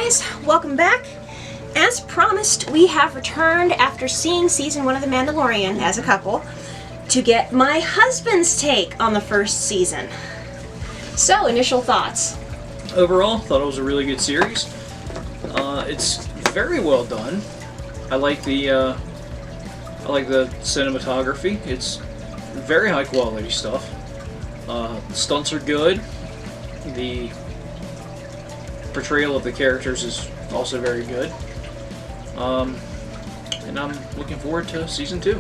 guys, welcome back. As promised, we have returned after seeing season 1 of The Mandalorian as a couple to get my husband's take on the first season. So, initial thoughts. Overall, thought it was a really good series. It's very well done. I like the cinematography. It's very high quality stuff. Stunts are good. The portrayal of the characters is also very good. And I'm looking forward to season 2.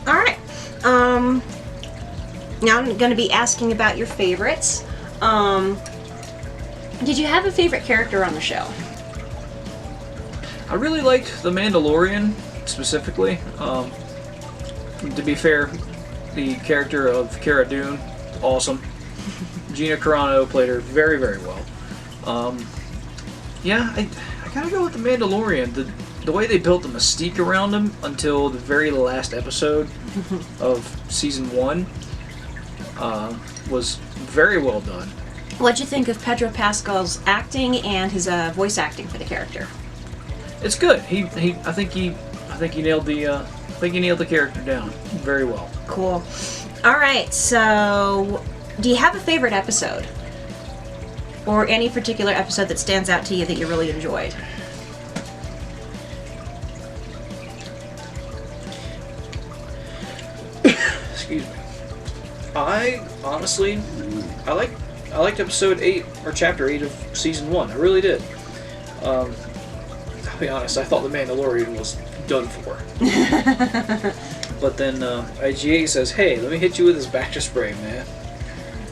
Alright. Now I'm going to be asking about your favorites. Did you have a favorite character on the show? I really like the Mandalorian, specifically. To be fair, the character of Cara Dune, awesome. Gina Carano played her very, very well. Yeah, I gotta go with the Mandalorian. The way they built the mystique around him until the very last episode of season 1 was very well done. What'd you think of Pedro Pascal's acting and his voice acting for the character? It's good. I think he nailed the character down very well. Cool. All right. So, do you have a favorite episode, or any particular episode that stands out to you that you really enjoyed? Excuse me. I liked episode 8 or chapter 8 of season 1. I really did. I'll be honest, I thought the Mandalorian was done for. But then IG8 says, "Hey, let me hit you with this Bacta spray, man."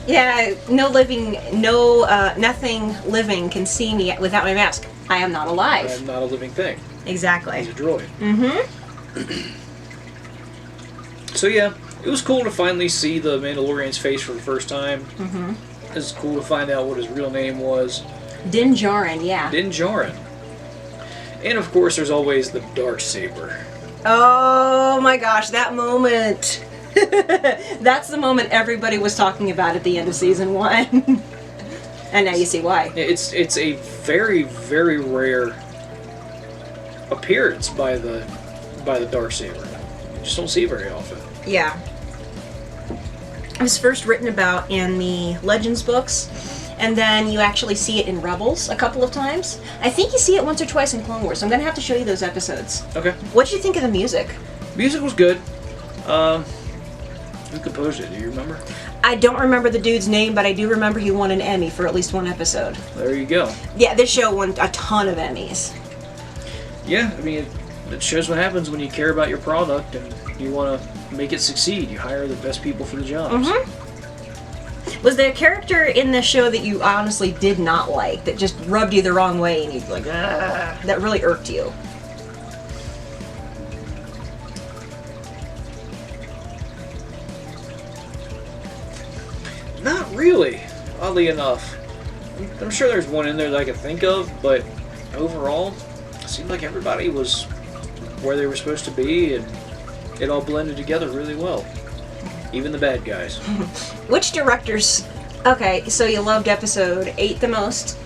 Yeah, nothing living can see me without my mask. I am not alive. I am not a living thing. Exactly. He's a droid. Mm-hmm. So yeah, it was cool to finally see the Mandalorian's face for the first time. Mm-hmm. It was cool to find out what his real name was. Din Djarin, yeah. Din Djarin. And of course, there's always the Darksaber. Oh my gosh, that moment. That's the moment everybody was talking about at the end of season 1. And now you see why. It's a very, very rare appearance by the Darksaber. You just don't see it very often. Yeah. It was first written about in the Legends books, and then you actually see it in Rebels a couple of times. I think you see it once or twice in Clone Wars, so I'm going to have to show you those episodes. Okay. What did you think of the music? Music was good. Who composed it? Do you remember? I don't remember the dude's name, but I do remember he won an Emmy for at least one episode. There you go. Yeah, this show won a ton of Emmys. Yeah, I mean, it shows what happens when you care about your product and you want to make it succeed. You hire the best people for the jobs. Mm-hmm. Was there a character in the show that you honestly did not like, that just rubbed you the wrong way and you'd be like, ah, that really irked you? Not really, oddly enough. I'm sure there's one in there that I can think of, but overall, it seemed like everybody was where they were supposed to be, and it all blended together really well. Even the bad guys. Which directors... Okay, so you loved episode 8 the most.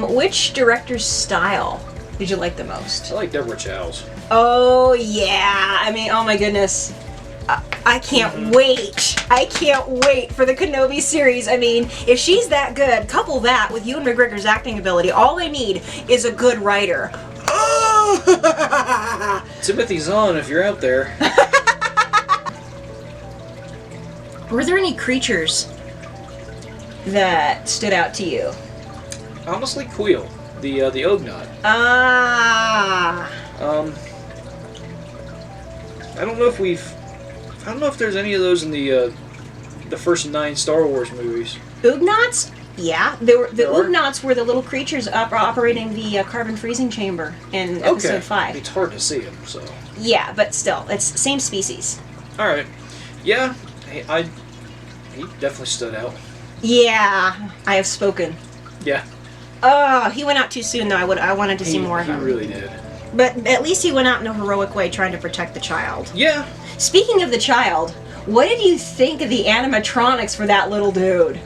Which director's style did you like the most? I like Deborah Chow's. Oh, yeah. I mean, oh my goodness. I can't wait. I can't wait for the Kenobi series. I mean, if she's that good, couple that with Ewan McGregor's acting ability, all they need is a good writer. Timothy Zahn, if you're out there. Were there any creatures that stood out to you? Honestly, Queel, the Ognot. Ah. I don't know if there's any of those in the first 9 Star Wars movies. Ugnots? Yeah, the There are? Ugnots were the little creatures operating the carbon freezing chamber in episode 5. It's hard to see them, so. Yeah, but still, it's same species. All right, yeah, he definitely stood out. Yeah, I have spoken. Yeah. He went out too soon though. I wanted to see more of him. He really did. But at least he went out in a heroic way, trying to protect the child. Yeah. Speaking of the child, what did you think of the animatronics for that little dude?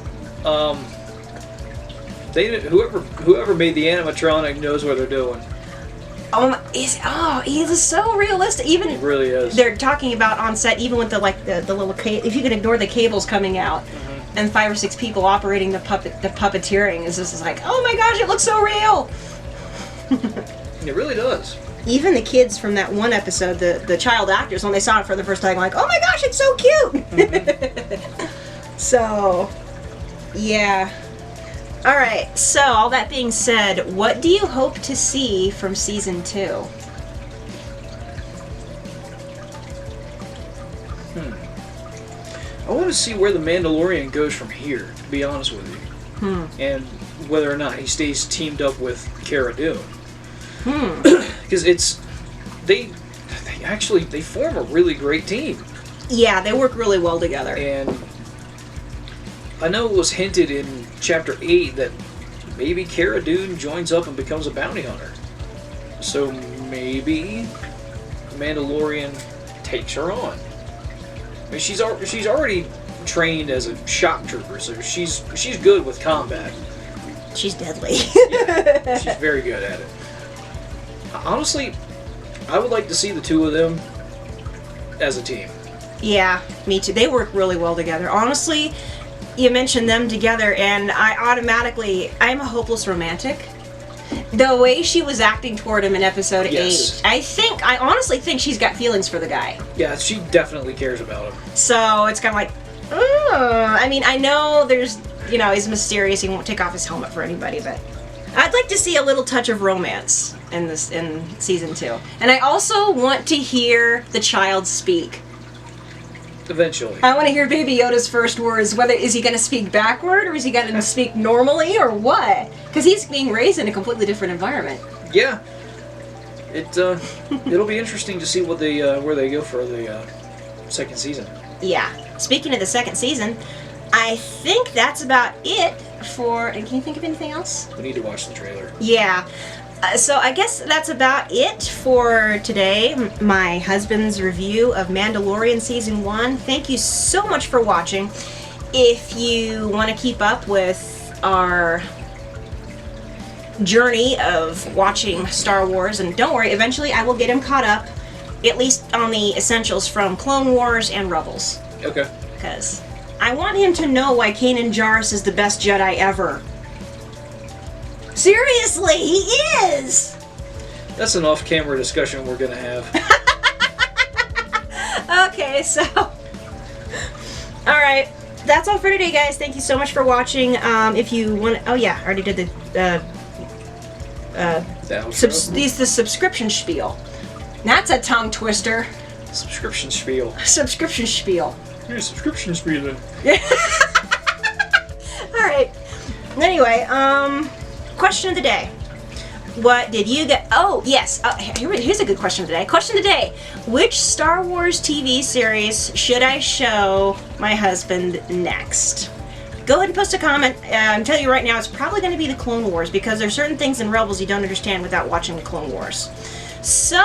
Whoever made the animatronic knows what they're doing. He was so realistic. Even It really is. they're talking about on set, even with the little if you can ignore the cables coming out, and 5 or 6 people operating the puppeteering is just like, oh my gosh, it looks so real. It really does. Even the kids from that one episode, the child actors, when they saw it for the first time, like, oh my gosh, it's so cute. So, yeah. All right. So, all that being said, what do you hope to see from season 2? I want to see where the Mandalorian goes from here, to be honest with you. And whether or not he stays teamed up with Cara Dune. Because they form a really great team. Yeah, they work really well together. And I know it was hinted in Chapter 8 that maybe Cara Dune joins up and becomes a bounty hunter. So maybe the Mandalorian takes her on. I mean, she's already trained as a shock trooper, so she's good with combat. She's deadly. Yeah, she's very good at it. Honestly, I would like to see the two of them as a team. Yeah, me too. They work really well together. Honestly, you mentioned them together, and I'm a hopeless romantic. The way she was acting toward him in episode 8, I honestly think she's got feelings for the guy. Yeah, she definitely cares about him. So it's kind of like, I mean, I know there's, he's mysterious. He won't take off his helmet for anybody, but I'd like to see a little touch of romance in season 2. And I also want to hear the child speak. Eventually. I want to hear Baby Yoda's first words. Is he going to speak backward, or is he going to speak normally, or what? Because he's being raised in a completely different environment. Yeah. It'll be interesting to see what where they go for the second season. Yeah. Speaking of the second season, I think that's about it for... And can you think of anything else? We need to watch the trailer. Yeah. So I guess that's about it for today. My husband's review of Mandalorian Season 1. Thank you so much for watching. If you want to keep up with our journey of watching Star Wars, and don't worry, eventually I will get him caught up, at least on the essentials from Clone Wars and Rebels. Okay. Because I want him to know why Kanan Jarrus is the best Jedi ever. Seriously, he is! That's an off-camera discussion we're gonna have. Okay, so... Alright, that's all for today, guys. Thank you so much for watching. If you want... Oh yeah, I already did the subscription spiel. That's a tongue twister. Subscription spiel. Subscription spiel. Yeah, subscription spiel then. Alright. Anyway, question of the day. What did you get? Oh, yes. Here's a good question of the day. Question of the day. Which Star Wars TV series should I show my husband next? Go ahead and post a comment. I'm telling you right now, it's probably going to be the Clone Wars, because there's certain things in Rebels you don't understand without watching the Clone Wars. So...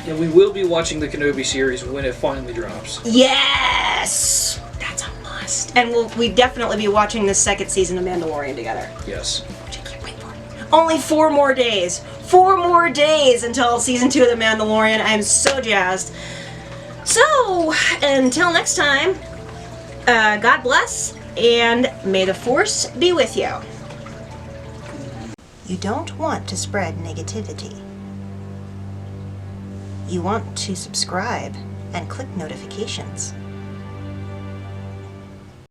Yeah, we will be watching the Kenobi series when it finally drops. Yes! That's a must. And we definitely be watching the second season of Mandalorian together. Yes. Which I can't wait for. Only 4 more days. 4 more days until season 2 of The Mandalorian. I'm so jazzed. So, until next time, God bless, and may the Force be with you. You don't want to spread negativity. You want to subscribe and click notifications.